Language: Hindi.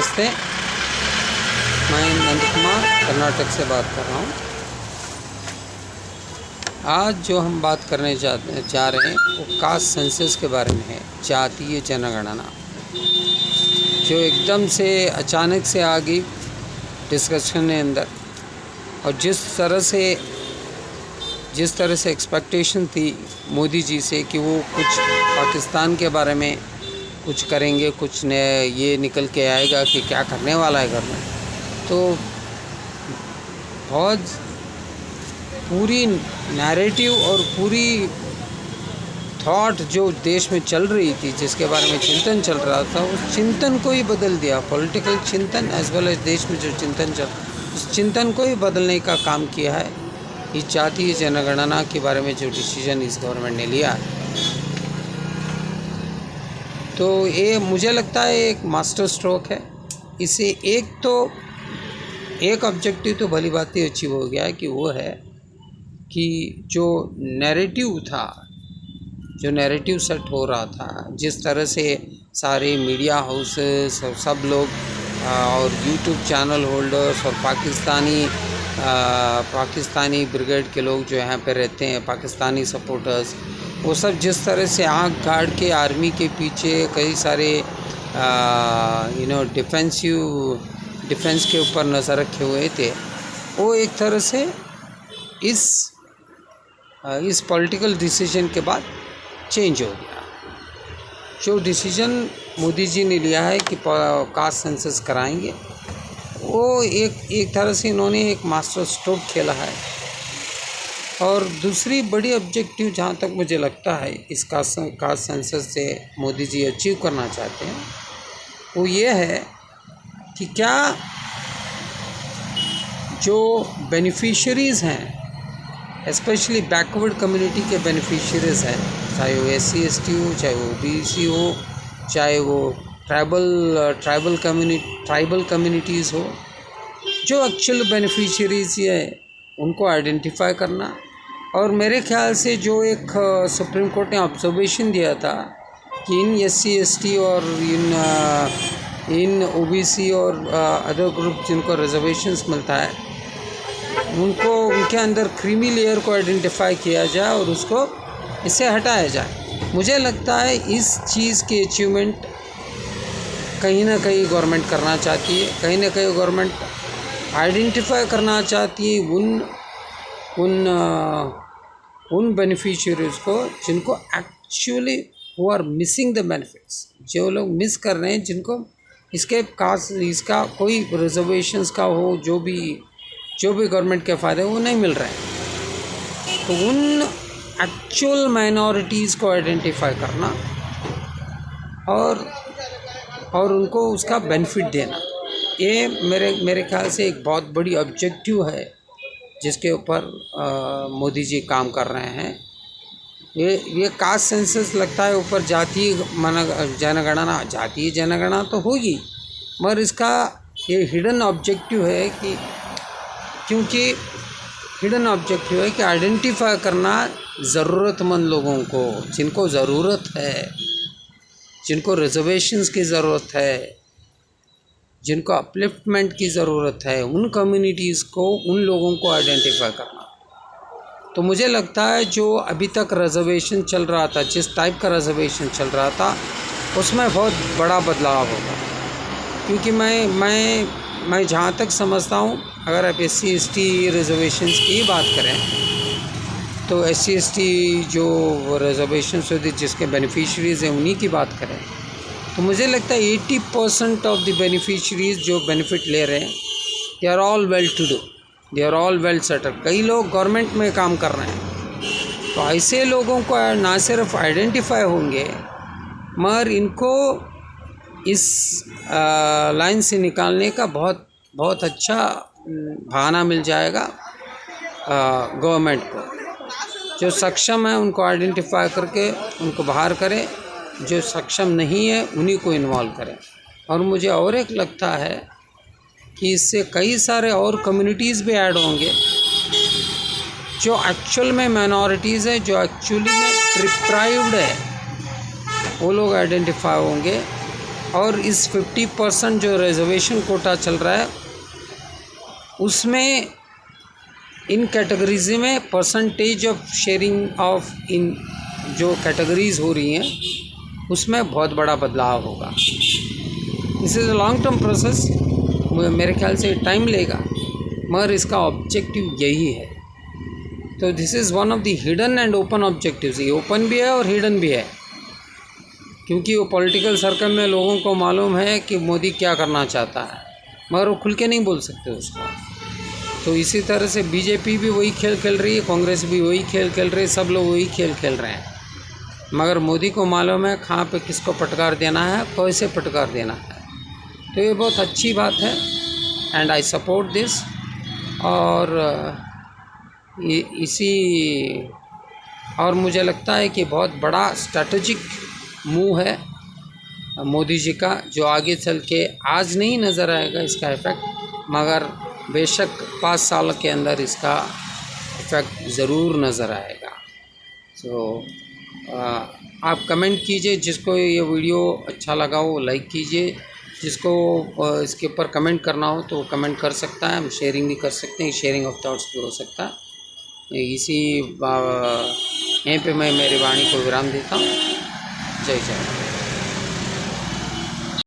नमस्ते, मैं नंद कुमार कर्नाटक से बात कर रहा हूँ। आज जो हम बात करने जा रहे हैं वो कास्ट सेंसस के बारे में है, जातीय जनगणना, जो एकदम से अचानक से आ गई डिस्कशन के अंदर। और जिस तरह से एक्सपेक्टेशन थी मोदी जी से कि वो कुछ पाकिस्तान के बारे में कुछ करेंगे, कुछ ये निकल के आएगा कि क्या करने वाला है गवर्नमेंट, तो बहुत पूरी नैरेटिव और पूरी थॉट जो देश में चल रही थी, जिसके बारे में चिंतन चल रहा था, उस चिंतन को ही बदल दिया। पॉलिटिकल चिंतन एज वेल एज देश में जो चिंतन उस चिंतन को ही बदलने का काम किया है इस जातीय जनगणना के बारे में जो डिसीजन इस गवर्नमेंट ने लिया है। तो ये मुझे लगता है एक मास्टर स्ट्रोक है। इसे एक ऑब्जेक्टिव तो भली बात ही अचीव हो गया है कि वो है कि जो नैरेटिव था, जो नैरेटिव सेट हो रहा था, जिस तरह से सारे मीडिया हाउसेस और सब लोग और यूट्यूब चैनल होल्डर्स और पाकिस्तानी ब्रिगेड के लोग जो यहाँ पे रहते हैं, पाकिस्तानी सपोर्टर्स, वो सब जिस तरह से आँख गाड़ के आर्मी के पीछे कई सारे डिफेंस के ऊपर नज़र रखे हुए थे, वो एक तरह से इस पॉलिटिकल डिसीजन के बाद चेंज हो गया। जो डिसीजन मोदी जी ने लिया है कि कास्ट सेंसस कराएंगे, वो एक तरह से इन्होंने एक मास्टर स्ट्रोक खेला है। और दूसरी बड़ी ऑब्जेक्टिव जहाँ तक मुझे लगता है इस कास्ट सेंसस से मोदी जी अचीव करना चाहते हैं, वो ये है कि क्या जो बेनिफिशरीज़ हैं, स्पेशली बैकवर्ड कम्युनिटी के बेनिफिशरीज़ हैं, चाहे वो SC/ST हो, चाहे वो OBC हो, चाहे वो ट्राइबल कम्युनिटीज़ हो, जो एक्चुअल बेनिफिशरीज़ है उनको आइडेंटिफाई करना। और मेरे ख्याल से जो एक सुप्रीम कोर्ट ने ऑब्जर्वेशन दिया था कि इन SC/ST और इन OBC और अदर ग्रुप जिनको रिजर्वेशंस मिलता है, उनके अंदर क्रीमी लेयर को आइडेंटिफाई किया जाए और उसको इससे हटाया जाए। मुझे लगता है इस चीज़ की अचीवमेंट कहीं ना कहीं गवर्नमेंट करना चाहती है, कहीं ना कहीं गवर्नमेंट आइडेंटिफाई करना चाहती है उन बेनिफिशियरीज़ को जिनको actually who are missing the benefits, जो लोग मिस कर रहे हैं, जिनको इसका कोई रिजर्वेशंस का हो, जो भी गवर्नमेंट के फ़ायदे वो नहीं मिल रहे हैं। तो उन एक्चुअल माइनॉरिटीज़ को आइडेंटिफाई करना और उनको उसका बेनिफिट देना, ये मेरे ख्याल से एक बहुत बड़ी ऑब्जेक्टिव है जिसके ऊपर मोदी जी काम कर रहे हैं। ये कास्ट सेंसस लगता है ऊपर जातीय जनगणना तो होगी, मगर इसका ये हिडन ऑब्जेक्टिव है कि आइडेंटिफाई करना ज़रूरतमंद लोगों को, जिनको ज़रूरत है, जिनको रिजर्वेशंस की ज़रूरत है, जिनको अपलिफ्टमेंट की ज़रूरत है, उन कम्युनिटीज़ को, उन लोगों को आइडेंटिफाई करना। तो मुझे लगता है जो अभी तक रिजर्वेशन चल रहा था, जिस टाइप का रिजर्वेशन चल रहा था, उसमें बहुत बड़ा बदलाव होगा। क्योंकि मैं जहाँ तक समझता हूँ, अगर आप SC/ST रिजर्वेशंस की बात करें, तो SC/ST जो रिजर्वेशंस होती जिसके बेनिफिशरीज़ हैं उन्हीं की बात करें, तो मुझे लगता है 80% ऑफ द बेनिफिशरीज़ जो बेनिफिट ले रहे हैं, they are all well to do, they are all well settle. कई लोग गवर्नमेंट में काम कर रहे हैं, तो ऐसे लोगों को ना सिर्फ आइडेंटिफाई होंगे, मगर इनको इस लाइन से निकालने का बहुत अच्छा बहाना मिल जाएगा गवर्नमेंट को। जो सक्षम है उनको आइडेंटिफाई करके उनको बाहर करें, जो सक्षम नहीं है उन्हीं को इन्वॉल्व करें। और मुझे और एक लगता है कि इससे कई सारे और कम्युनिटीज़ भी ऐड होंगे जो एक्चुअल में माइनॉरिटीज़ है, जो एक्चुअली में डिप्राइव्ड है, वो लोग आइडेंटिफाई होंगे और इस 50% जो रिजर्वेशन कोटा चल रहा है उसमें इन कैटेगरीज में परसेंटेज ऑफ शेयरिंग ऑफ इन जो कैटेगरीज हो रही हैं उसमें बहुत बड़ा बदलाव होगा। This is a long term process, मेरे ख्याल से टाइम लेगा, मगर इसका ऑब्जेक्टिव यही है। तो this is one of the hidden and open objectives. ये ओपन भी है और हिडन भी है, क्योंकि वो पॉलिटिकल सर्कल में लोगों को मालूम है कि मोदी क्या करना चाहता है, मगर वो खुल के नहीं बोल सकते उसको। तो इसी तरह से बीजेपी भी वही खेल खेल रही है, कांग्रेस भी वही खेल खेल रही है, सब लोग वही खेल खेल रहे हैं, मगर मोदी को मालूम है कहाँ पे किसको फटकार देना है, कैसे फटकार देना है। तो ये बहुत अच्छी बात है एंड आई सपोर्ट दिस। और और मुझे लगता है कि बहुत बड़ा स्ट्रैटेजिक मूव है मोदी जी का, जो आगे चल के आज नहीं नज़र आएगा इसका इफ़ेक्ट, मगर बेशक 5 साल के अंदर इसका इफ़ेक्ट ज़रूर नज़र आएगा। सो आप कमेंट कीजिए, जिसको ये वीडियो अच्छा लगा वो लाइक कीजिए, जिसको इसके ऊपर कमेंट करना हो तो वो कमेंट कर सकता है, हम शेयरिंग भी कर सकते हैं, शेयरिंग ऑफ थॉट्स भी हो सकता है। इसी यहीं पे मैं मेरी वाणी को विराम देता हूँ। जय जय।